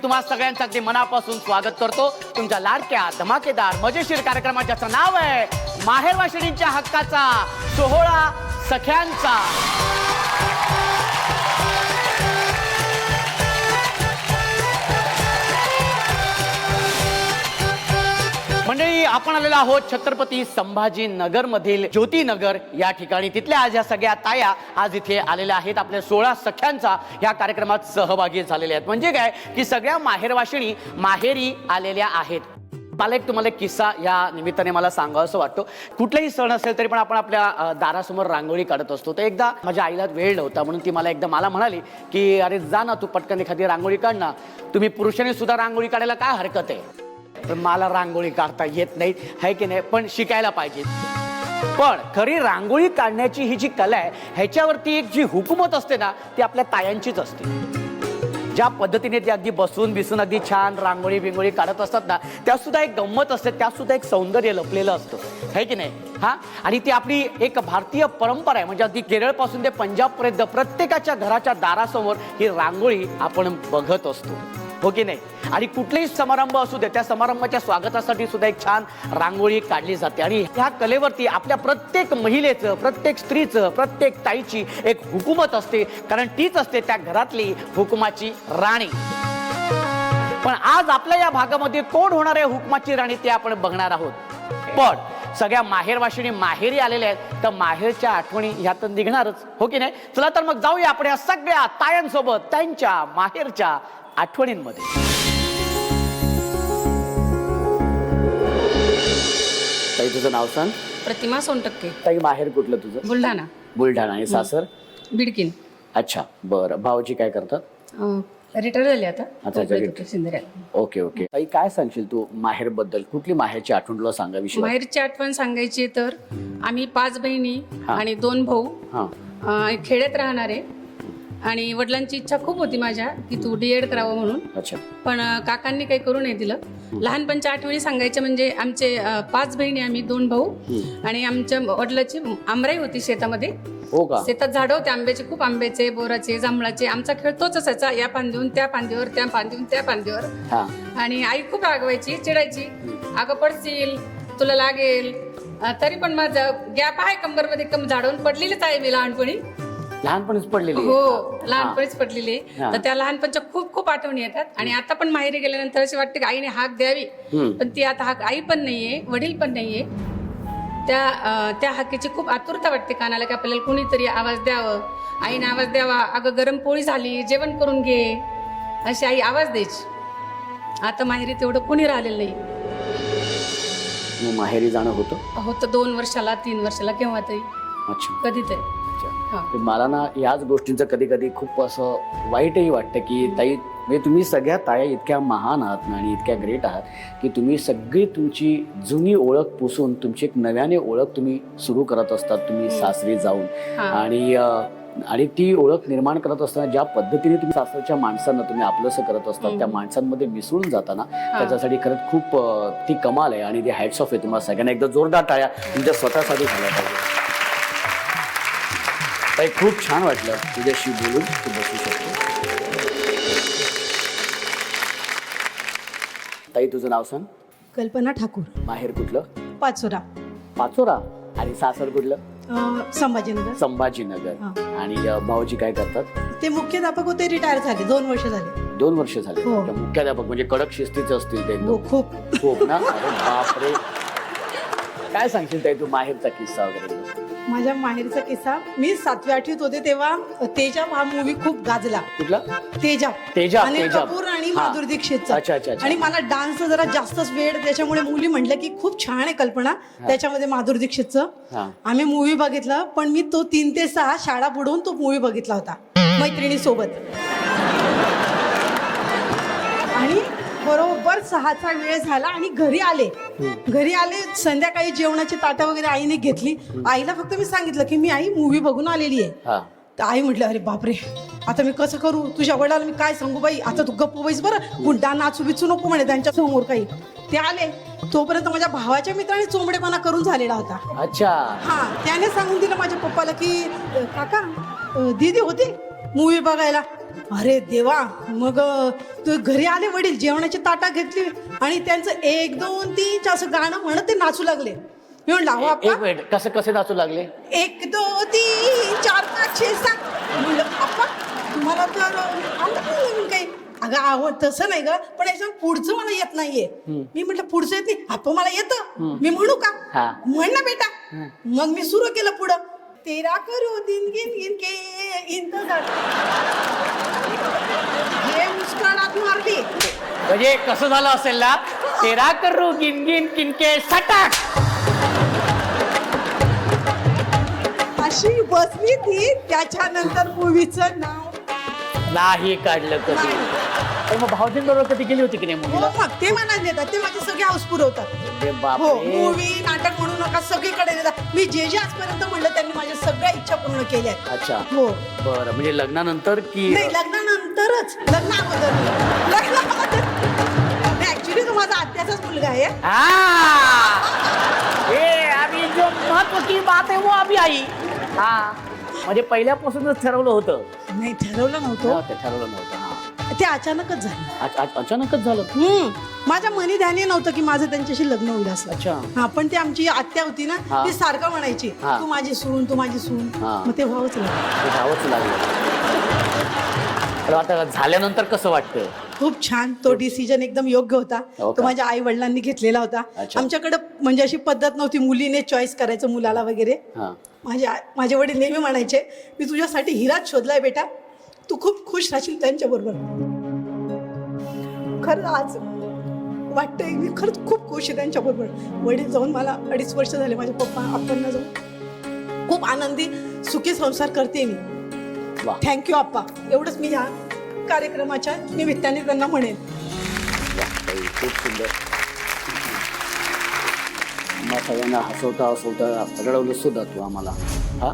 तुम्हा सगळ्यांचं अगदी मनापासून स्वागत करतो तुमच्या लाडक्या धमाकेदार मजेशीर कार्यक्रमाचं नाव आहे माहेरवाशिणींच्या हक्काचा सोहळा सख्यांचा। मंडळी, आपण आलेलो आहोत छत्रपती संभाजीनगर मधील ज्योतिनगर या ठिकाणी। तिथल्या आज या सगळ्या ताया आज इथे आलेल्या आहेत, आपल्या 16 सख्यांचा या कार्यक्रमात सहभागी झालेल्या आहेत। म्हणजे काय की सगळ्या माहेरवाशिणी माहेरी आलेल्या आहेत। मला तुम्हाला एक किस्सा या निमित्ताने मला सांगावंसं वाटतो। कुठलाही सण असेल तरी पण आपण आपल्या दारासमोर रांगोळी काढत असतो। तर एकदा माझ्या आईला वेळ नव्हता म्हणून ती मला म्हणाली की अरे जा ना तू पटकन एखादी रांगोळी काढ ना, तुम्ही पुरुषांनी सुद्धा रांगोळी काढायला काय हरकत आहे। पण मला रांगोळी काढता येत नाही, है की नाही, पण शिकायला पाहिजे। पण खरी रांगोळी काढण्याची ही जी कला आहे ह्याच्यावरती एक जी हुकूमत असते ना ती आपल्या तायांचीच असते। ज्या पद्धतीने ते अगदी बसून बिसून अगदी छान रांगोळी बिंगोळी काढत असतात ना त्यात सुद्धा एक गंमत असते, त्यात सुद्धा एक सौंदर्य लपलेलं असतं, है की नाही। हा, आणि ती आपली एक भारतीय परंपरा आहे। म्हणजे अगदी केरळ पासून ते पंजाब पर्यंत प्रत्येकाच्या घराच्या दारासमोर ही रांगोळी आपण बघत असतो, हो की नाही। आणि कुठलेही समारंभ असू दे त्या समारंभाच्या स्वागतासाठी सुद्धा एक छान रांगोळी काढली जाते। आणि ह्या कलेवरती आपल्या प्रत्येक महिलेचं, प्रत्येक स्त्रीचं, प्रत्येक ताईची एक हुकूमत असते, कारण तीच असते त्या घरातली हुकुमाची राणी। पण आज आपल्या या भागामध्ये कोण होणार आहे हुकुमाची राणी ते आपण बघणार आहोत। पण सगळ्या माहेरवाशिणी माहेरी आलेल्या आहेत तर माहेरच्या आठवणी ह्यातून निघणारच, हो की नाही। चला तर मग जाऊया आपण या सगळ्या तायांसोबत त्यांच्या माहेरच्या आठवणींमध्ये। ताई तुझं नाव सांग। प्रतिमा सोनटक्के। ताई माहेर कुठलं तुझं? बुलढाणा। बुलढाणा। आणि सासर? बिडकीन। अच्छा, बरं। भाऊजी काय करतात? रिटायर झाले आता। अच्छा, ओके ओके। ताई काय सांगशील तू माहेर बद्दल? कुठली माहेरची आठवण तुला सांगावीशी? माहेरची आठवण सांगायची तर आम्ही 5 बहिणी आणि 2 भाऊ खेड्यात राहणारे। आणि वडिलांची इच्छा खूप होती माझ्या की तू डीएड करावं म्हणून। अच्छा। पण काकांनी काही करू नाही दिलं। लहानपणच्या आठवणी सांगायच्या म्हणजे आमचे 5 बहिणी, आम्ही 2 भाऊ आणि आमच्या वडिलाची आमराई होती शेतामध्ये। हो का? शेतात झाडं होते आंब्याचे, खूप आंब्याचे, बोराचे, जांभळाचे। आमचा खेळ तोच असायचा, या फांदीहून त्या फांदीवर, त्या फांदीहून त्या फांदीवर। आणि आई खूप रागवायची, चिडायची, अगं पडशील, तुला लागेल। तरी पण माझं गॅप आहे कंबरमध्ये, झाडून पडलेलीच आहे मी लहानपणी। लहानपणीच पडलेली? हो, लहानपणीच पडलेली। तर त्या लहानपणच्या खूप खूप आठवणी येतात। आणि आता पण माहेरी गेल्यानंतर अशी वाटते की आईने हाक द्यावी, पण ती आता हाक, आई पण नाहीये, वडील पण नाहीये। त्या हाकेची खूप आतुरता वाटते कानाला की आपल्याला कोणीतरी आवाज द्यावं, आईने आवाज द्यावा, अगं गरम पोळी झाली, जेवण करून घे, अशी आई आवाज द्यायची। आता माहेरी तेवढं कोणी राहिलेलं नाही। माहेरी जाणं होतं 2 वर्षाला 3 वर्षाला केव्हा तरी। अच्छा, कधीतरी। मला ना याच गोष्टींचं कधी कधी खूप असं वाईटही वाटतं की ताई, म्हणजे तुम्ही सगळ्या ताया इतक्या महान आहात आणि इतक्या ग्रेट आहात की तुम्ही सगळी तुमची जुनी ओळख पुसून तुमची एक नव्याने ओळख तुम्ही सुरू करत असतात, तुम्ही सासरी जाऊन। आणि ती ओळख निर्माण करत असताना ज्या पद्धतीने तुम्ही सासरच्या माणसांना तुम्ही आपलंसं करत असतात, त्या माणसांमध्ये मिसळून जाताना, त्याच्यासाठी खरंच खूप ती कमाल आहे। आणि ती हॅट्स ऑफ आहे तुम्हाला सगळ्यांना। एकदा जोरदार टाळ्या तुमच्या स्वतःसाठी झाल्या पाहिजे। ताई खूप छान वाटलं तुझ्याशी बोलून, तू बसू शकतो। ताई तुझं नाव सांग। कल्पना ठाकूर। माहेर कुठलं? पाचोरा। पाचोरा। आणि सासर कुठलं? संभाजीनगर। संभाजीनगर। आणि भाऊजी काय करतात? ते मुख्याध्यापक होते, रिटायर झाले, 2 वर्ष झाले। 2 वर्ष झाले? हो। मुख्याध्यापक म्हणजे कडक शिस्तीचे असतील ते? हो, खूप खूप ना। अरे बापरे। काय सांगशील ताई तू माहेरचा किस्सा वगैरे? माझ्या माहेरचा किस्सा, मी 7वी 8वीत होते तेव्हा तेजाब हा मूवी खूप गाजला। कुठला? तेजाब। अनिल कपूर आणि माधुरी दीक्षितचा। आणि मला डान्स जरा जास्तच वेळ, त्याच्यामुळे मुली म्हटलं की खूप छान आहे कल्पना त्याच्यामध्ये माधुरी दीक्षितचं। आम्ही मूवी बघितलं, पण मी तो 3 ते 6 शाळा बुडवून तो मूवी बघितला होता मैत्रिणी सोबत। आणि बरोबर 6चा वेळ झाला आणि घरी आले संध्याकाळी जेवणाची ताटं वगैरे आईने घेतली। आईला फक्त मी सांगितलं की मी आई मूवी बघून आलेली आहे। तर आई म्हटलं अरे बापरे, आता मी कसं करू, तुझ्या वडिलांना मी काय सांगू बाई, आता तू गप्प बैस बरं, गुंडा नाचू बिचू नको म्हणे त्यांच्या समोर काही। ते आले तोपर्यंत माझ्या भावाच्या मित्राने चोंबडेपणा करून झालेला होता। अच्छा। त्याने सांगून दिलं माझ्या पप्पाला की काका दीदी होती मूवी बघायला। अरे देवा. मग तू घरी आले वडील, जेवणाची ताटा घेतली आणि त्यांचं 1 2 3 असं गाणं म्हणत ते नाचू लागले. मी म्हणलं अहो एक आप्पा, मिनिट, कसे नाचू लागले? 1 2 3 4 5 6 7. म्हणलं आप्पा तुम्हाला तर आवडत नाही काही. अगं आवड तसं नाही ग, पण याच्यात पुढचं मला येत नाहीये. मी म्हटलं पुढचं येत नाही आप्पा, मला येतं, मी म्हणू का? म्हण ना बेटा. मग मी सुरू केलं पुढं, तेरा करू दिन गिन गिन के इंतजार. हे मुस्कानात मारली. म्हणजे कसं झालं असेल ना, तेरा करू गिन गिन किनके सटाक. अशी बसली ती. त्याच्यानंतर मूवीचं नाव नाही काढलं कधी. तर मग भाऊजींबरोबर कधी गेली होती की नाही हो, मुलीला? मग ते मनात नेतात, ते माझे सगळे हाऊस पुरवतात. अरे हो, बापरे. मूवी नाटक म्हणू नका, सगळीकडे नेतात. मी जे आजपर्यंत म्हणलं त्यांनी माझ्या सगळ्या इच्छा पूर्ण केल्या आहेत. अच्छा, हो. बरं. म्हणजे लग्नानंतर की नाही, लग्नानंतरच. लग्न अगोदर. ऍक्च्युली तो माझा आत्याचाच मुलगा आहे. ये अभी जो महत्व की बात है वो अभी आई. हा, म्हणजे पहिल्यापासूनच ठरवलं होतं? नाही, ठरवलं नव्हतं, ते ठरवलं नव्हतं. हा, ते अचानकच झालं. अचानकच झालं. माझ्या मनी ध्यानी नव्हतं की माझं त्यांच्याशी लग्न होईल असं. अच्छा. हा, पण ती आमची आत्या होती ना, हा. ती सारखं म्हणायची हा. तू माझी सून, तू माझी सून. हा. मग ते व्हावंच लागलं. ते धावच लागलं. तर आता झाल्यानंतर कसं वाटतं? खूप छान. तो डिसिजन एकदम योग्य होता. हो तो का? माझ्या आई वडिलांनी घेतलेला होता. अच्छा. आमच्याकडे म्हणजे अशी पद्धत नव्हती मुलीने चॉईस करायचं मुलाला वगैरे. हा. माझे वडील नेहमी म्हणायचे मी तुझ्यासाठी हिराच शोधलाय बेटा, तू खूप खुश राहशील त्यांच्याबरोबर. खरं आज वाटतंय मी खरंच खूप खुश आहे त्यांच्याबरोबर. वडील जाऊन मला 2.5 वर्ष झाले, माझ्या आप्पांना जाऊन. खूप आनंदी सुखी संसार करते मी. वा. थँक्यू आप्पा. एवढंच मी या कार्यक्रमाच्या निमित्ताने त्यांना म्हणेन. खूप सुंदर. मग सगळ्यांना हसवता रडवलं सुद्धा तू आम्हाला. हा,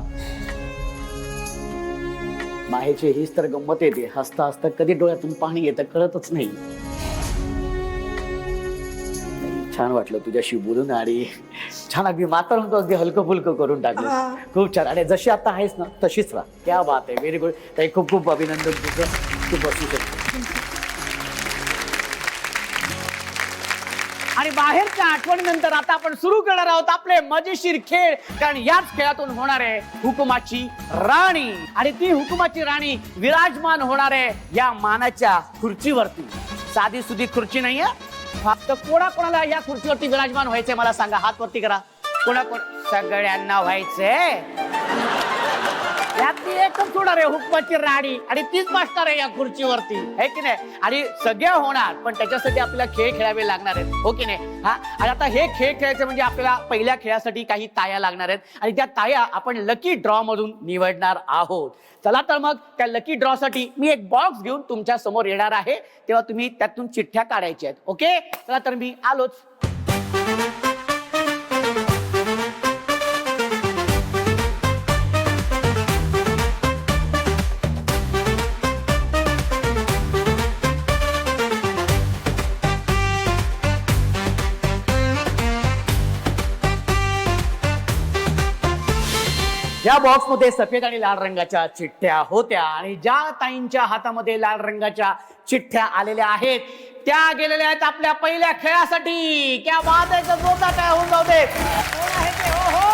माहेची हीच तर गंमत येते. हसता हसता कधी डोळ्यातून पाणी येतं कळतच नाही. छान वाटलं तुझ्याशी बोलून आणि छान अगदी मात्र म्हणतो अगदी हलकं फुलकं करून टाकलं. खूप छान. आणि जशी आता आहेस ना तशीच राहा. क्या बात आहे. Very good. ताई खूप खूप अभिनंदन तुझं. तू बसू शकतो. आणि बाहेरच्या आठवणीनंतर आता आपण सुरू करणार आहोत आपले मजेशीर खेळ. कारण याच खेळातून होणार आहे हुकुमाची राणी. आणि ती हुकुमाची राणी विराजमान होणार आहे या मानाच्या खुर्चीवरती. साधी सुधी खुर्ची नाहीये. फक्त कोणाला या खुर्चीवरती विराजमान व्हायचंय मला सांगा. हात वरती करा. सगळ्यांना व्हायचंय. यातली एकच होणार आहे हुकुमाची राणी आणि तीच बसणार आहे या खुर्चीवरती, है की नाही? आणि सगळ्या होणार, पण त्याच्यासाठी आपल्याला खेळ खेळावे लागणार आहेत, हो की नाही? हा, आणि आता हे खेळ खेळायचे म्हणजे आपल्याला पहिल्या खेळासाठी काही ताया लागणार आहेत आणि त्या ताया आपण लकी ड्रॉ मधून निवडणार आहोत. चला तर मग त्या लकी ड्रॉ साठी मी एक बॉक्स घेऊन तुमच्या समोर येणार आहे, तेव्हा तुम्ही त्यातून चिठ्ठ्या काढायच्या आहेत. ओके, चला तर मी आलोच. या बॉक्स मध्ये सफेद आणि लाल रंगाच्या चिठ्ठ्या होत्या आणि ज्या ताईंच्या हातामध्ये लाल रंगाच्या चिठ्ठ्या आलेल्या आहेत त्या गेलेल्या आहेत आपल्या पहिल्या खेळासाठी. क्या बात आहे. जोरदार काय होऊन जाऊ दे. कोण आहे ते? ओहो,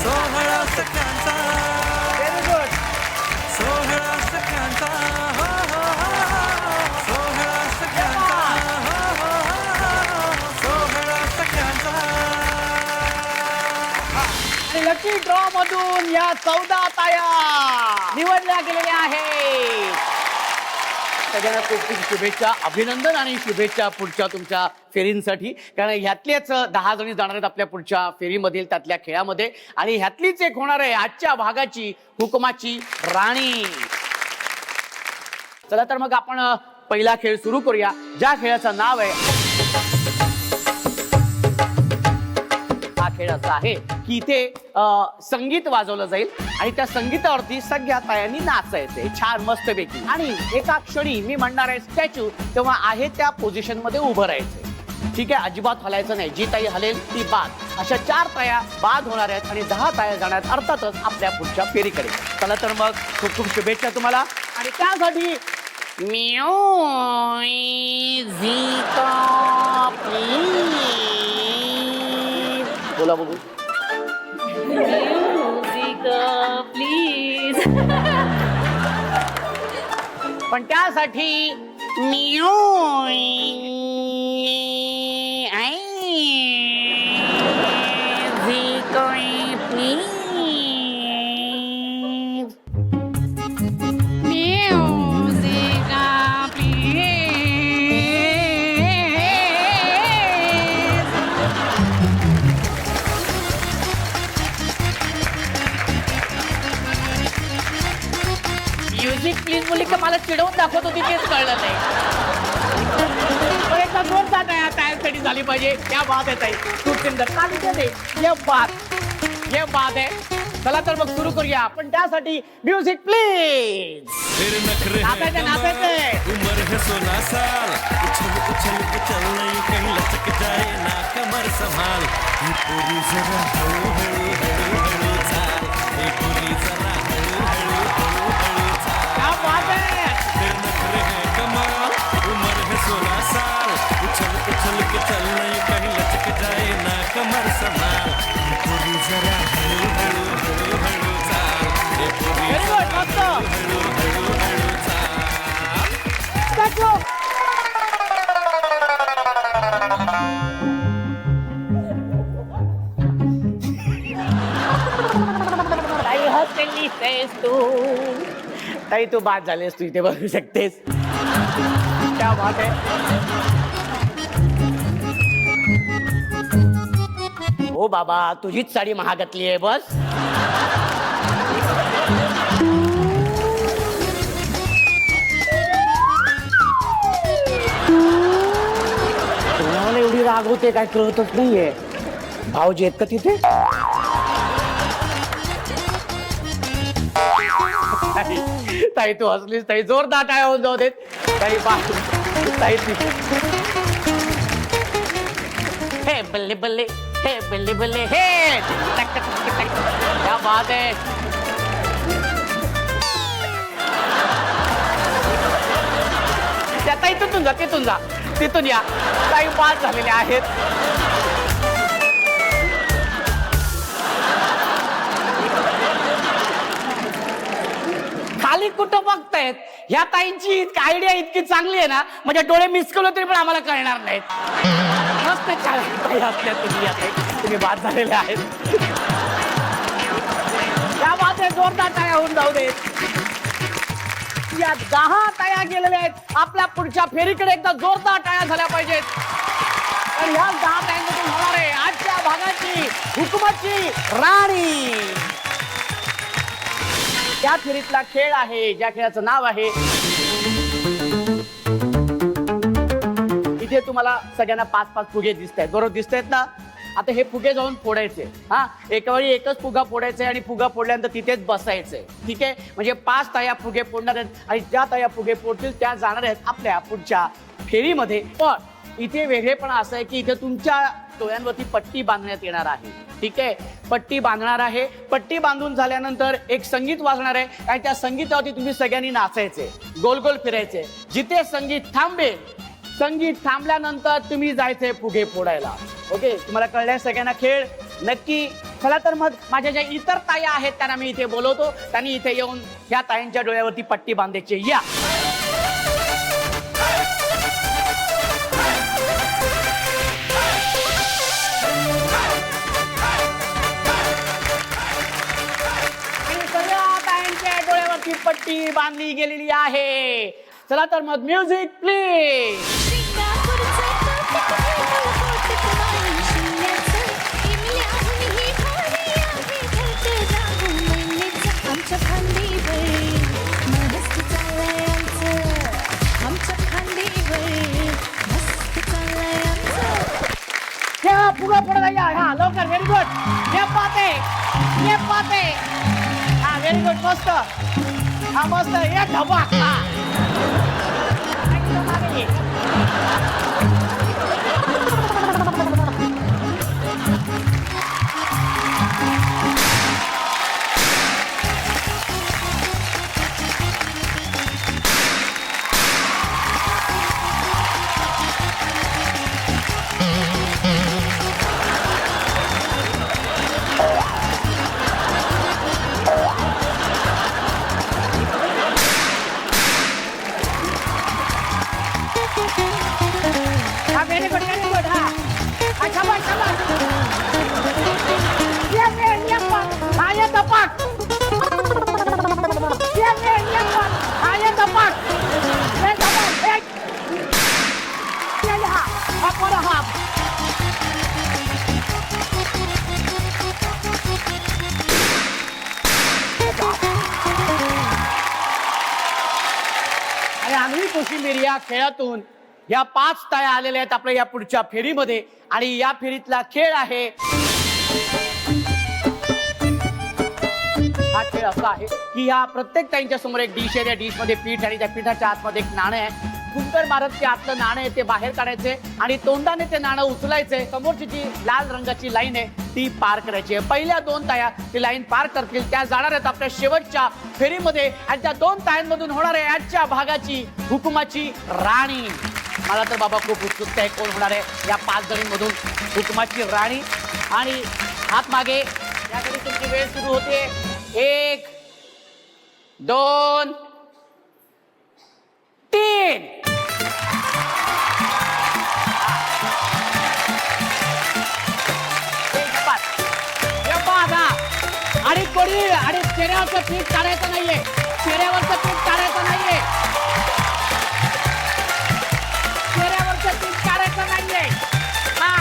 सोहळा सख्यांचा, व्हेरी गुड. सोहळा सख्यांचा, हो हो हो, सोहळा सख्यांचा, हो हो हो, सोहळा सख्यांचा. लकी ड्रॉ मधून या 14 ताया निवडल्या गेलेल्या आहेत. सगळ्यांना खूप खूप शुभेच्छा, अभिनंदन आणि शुभेच्छा पुढच्या तुमच्या फेरींसाठी. कारण ह्यातलेच 10 जणी जाणार आहेत आपल्या पुढच्या फेरीमधील त्यातल्या खेळामध्ये आणि ह्यातलीच एक होणार आहे आजच्या भागाची हुकुमाची राणी. चला तर मग आपण पहिला खेळ सुरू करूया, ज्या खेळाचं नाव आहे, हा खेळ असा आहे की इथे संगीत वाजवलं जाईल आणि त्या संगीतावरती सगळ्या तायांनी नाचायचंय छान मस्तपैकी. आणि एका क्षणी मी म्हणणार आहे स्टॅच्यू, तेव्हा आहे त्या पोझिशन मध्ये उभं राहायचंय. ठीक आहे, अजिबात हलायचं नाही. जी ताई हलेल ती बाद. अशा 4 ताया बाद होणार आहेत आणि 10 ताया जाणार आहेत अर्थातच आपल्या पुढच्या फेरीकडे. चला तर मग खूप खूप शुभेच्छा तुम्हाला. आणि त्यासाठी बोला बघू. प्लीज. पण त्यासाठी म्युझिक प्लीज बोलली का मला चिडवून दाखवत होती तेच कळलं नाही. पण एकदा जोरदार नाही टायरसाठी झाली पाहिजे. क्या बात आहे ताई, खूप सुंदर. ये बात आहे. चला तर मग सुरू करूया. पण त्यासाठी म्युझिक प्लीज. नाचायचं नाचायचं. उमर है 16 साल, उछल उछल के चलना यूं कहीं लचक जाए ना कमर संभाल. ये पूरी जरा हळू हळू हळू हळू चाल, ये पूरी जरा हळू हळू हळू हळू चाल. क्या बात है. तेरे नखरे हैं कमाल, उमर है 16 साल, उछल उछल के चलना यूं कहीं लचक जाए ना कमर संभाल. ये पूरी जरा हळू हळू हळू हळू चाल, ये पूरी Very good, मस्त. हळू हळू हळू चाल. ताई हसलीस आहेस तू. ताई तू बाद झालीस, तू इथे बघू शकतेस. क्या बात आहे. हो बाबा, तुझीच साडी महागातली आहे बस. तुम्हाला एवढी राग होते काय कळतच नाहीये. भाऊजी आहेत का तिथे? ताई तू हसलीस ताई. जोरदार टाळ्या होऊन जाऊ देत. ताई ताई हे बल्ले बल्ले, हे बल्ले बल्ले, हे टक टक टक टक. क्या बात आहे. त्या ताई तिथून जा, तिथून जा, तिथून या. ताई बाद झालेल्या आहेत. खाली कुठं बघतायत. ह्या ताईंची आयडिया इतकी चांगली आहे ना, म्हणजे डोळे मिसकवले तरी पण आम्हाला कळणार नाहीत. मस्त ताई असल्या तुम्ही या ताई. तुम्ही बाद झालेले आहेत. त्या बात आहे. जोरदार टाळ्या होऊन जाऊ देत. या 10 टाळ्या गेलेल्या आहेत. आपल्या पुढच्या फेरीकडे एकदा जोरदार टाळ्या झाल्या पाहिजेत. आणि ह्या 10 टाळ्यांमधून होणार आहे आजच्या भागाची हुकुमाची राणी. त्या फेरीतला खेळ आहे ज्या खेळाचं नाव आहे. इथे तुम्हाला सगळ्यांना 5-5 फुगे दिसत आहेत, बरोबर दिसत आहेत ना. आता हे फुगे जाऊन फोडायचे. हा, एका वेळी एकच फुगा फोडायचा आणि फुगा फोडल्यानंतर तिथेच बसायचंय. ठीक आहे, म्हणजे 5 ताया फुगे फोडणार आहेत आणि ज्या ताया फुगे फोडतील त्या जाणार आहेत आपल्या पुढच्या फेरीमध्ये. पण इथे वेगळेपणा असं आहे की इथे तुमच्या डोळ्यांवरती पट्टी बांधण्यात येणार आहे. ठीक आहे, पट्टी बांधणार आहे. पट्टी बांधून झाल्यानंतर एक संगीत वाजणार आहे आणि त्या संगीतावरती तुम्ही सगळ्यांनी नाचायचे, गोल गोल फिरायचे. जिथे संगीत थांबेल, संगीत थांबल्यानंतर तुम्ही जायचे फुगे फोडायला. ओके, तुम्हाला कळलंय सगळ्यांना खेळ नक्की. चला तर मग माझ्या ज्या इतर ताया आहेत त्यांना मी इथे बोलवतो. त्यांनी इथे येऊन ह्या ताईंच्या डोळ्यावरती पट्टी बांधायची. या पट्टी बांधली गेलेली आहे. चला तर मग म्युझिक प्लीज. फुगा फोडा या. हा लवकर. Very good. ये पाते, ये पाते. हा व्हेरी गुड. मस्त. हा मस्त. ये धबाक. हा व्हेरी गुड हा शाबास शाबास हा ये दपाक हा ये दपाक हा पोरं हा आणि आम्ही कोशिंबीर या खेळातून या 5 ताया आलेल्या आहेत आपल्या या पुढच्या फेरीमध्ये आणि या फेरीतला खेळ आहे हा खेळ असा आहे की या प्रत्येक ताईंच्या समोर एक डिश आहे. त्या डिश मध्ये पीठ आणि त्या पिठाच्या आतमध्ये एक नाणं आहे. कुंकर मारत ते आतलं नाणं आहे ते बाहेर काढायचे आणि तोंडाने ते नाणं उचलायचे. समोरची जी लाल रंगाची लाईन आहे ती पार करायची आहे. पहिल्या 2 ताया ती लाईन पार करतील त्या जाणार आहेत आपल्या शेवटच्या फेरीमध्ये आणि त्या 2 तायांमधून होणार आहे आजच्या भागाची हुकुमाची राणी. मला तर बाबा खूप उत्सुकता आहे कोण होणार आहे या 5 जणींमधून हुकुमाची राणी. आणि हात मागे याकडे तुमची वेळ सुरू होते. 1 2 3 आणि कोणी आणि चेहऱ्यावरचं पीठ काढायचं नाहीये. चेहऱ्यावरचं पीठ काढायचं नाहीये. चेहऱ्यावरचं पीठ काढायचं नाहीये. हा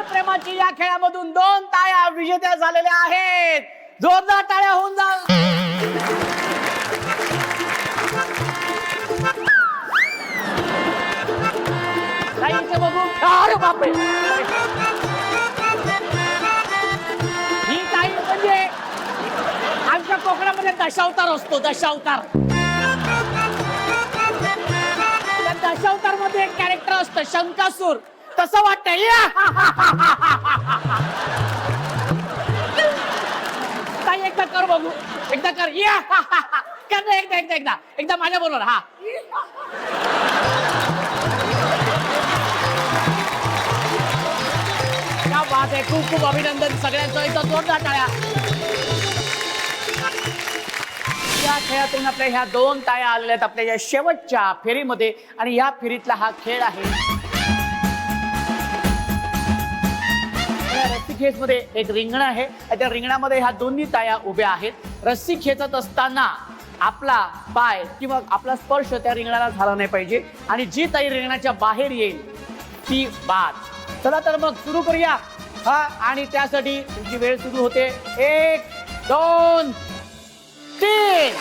प्रेमाची या खेळामधून 2 ताया विजेत्या झालेल्या आहेत. जोरदार टाळ्या होऊन जा. बघू अरे बापरे ही ताई म्हणजे आमच्या कोकणामध्ये दशावतार असतो. दशावतार त्या दशावतार मध्ये एक कॅरेक्टर असतं शंकासूर. तसं वाटतंय ताई एकदा कर बघू. एकदा कर या कर एकदा एकदा एकदा एकदा माझ्या बरोबर हा क्या बात आहे. खूप खूप अभिनंदन सगळ्यांचं. एकदा जोरदार टाळ्या. या खेळातून आपल्या ह्या 2 ताया आलेल्या आहेत आपल्या या शेवटच्या फेरीमध्ये आणि या फेरीतला हा खेळ आहे. रस्सी खेच मध्ये एक रिंगण आहे. त्या रिंगणामध्ये ह्या दोन्ही ताया उभ्या आहेत. रस्सी खेचत असताना आपला पाय किंवा आपला स्पर्श त्या रिंगणाला झाला नाही पाहिजे आणि जी ताई रिंगणाच्या बाहेर येईल ती बाद. चला तर मग सुरू करूया. हा आणि त्यासाठी तुमची वेळ सुरू होते. 1 2 3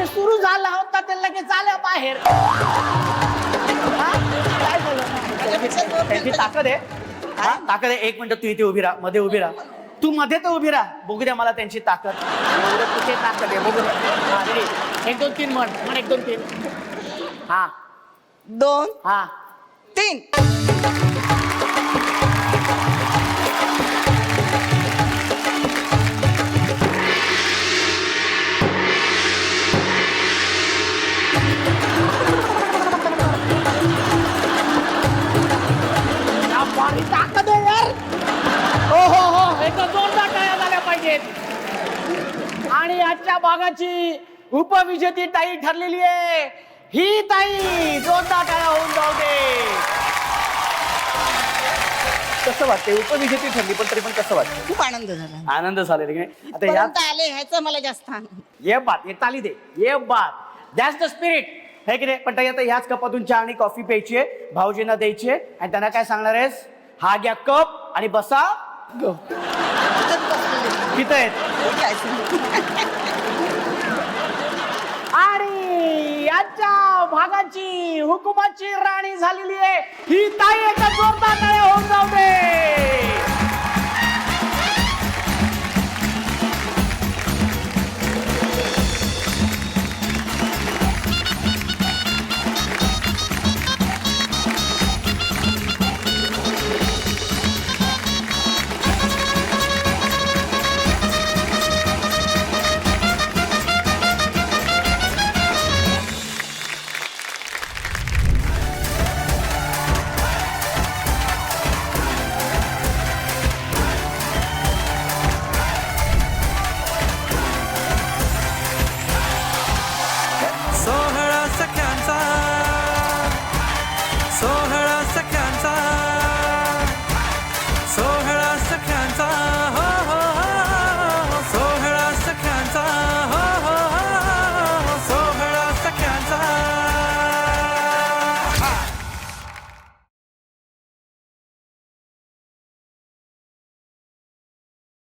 सुरू झाला होता ते लगेच आलं बाहेर. काय झालं त्यांची ताकद आहे. हा ताकद आहे. 1 मिनिट तू इथे उभी राहा. मध्ये उभी राहा. तू मध्ये तर उभी राहा. बघू द्या मला त्यांची ताकद. कुठे ताकद आहे बघू द्या. 1 2 3 म्हण 1 2 3 हा 2 हा 3 ताकद आहे यार. हो हो हो एकदा जोरदार टाळ्या झाल्या पाहिजेत. आणि आजच्या भागाची उपविजेती ताई ठरलेली आहे ही ताई. जोरदार टाळ्या होऊन जाऊ दे. कसं वाटतंय उपविजेती ठरली पण तरी पण कसं वाटतं. खूप आनंद झाला. आनंद झाले रे. आता पर्यंत आले ह्याचा मला जास्त आनंद. ये बात ये ताली दे. ये बात दॅट्स द स्पिरिट है की नाही. पण ताई आता ह्याच कपातून चहा आणि कॉफी प्यायची आहे. भाऊजींना द्यायची आहे आणि त्यांना काय सांगणार आहेस. हा घ्या कप आणि बसा. किती आहेत. आणि याच्या भागाची हुकुमाची राणी झालेली आहे ही ताई. एका जोरदार टाळ्या होऊन जाऊ दे.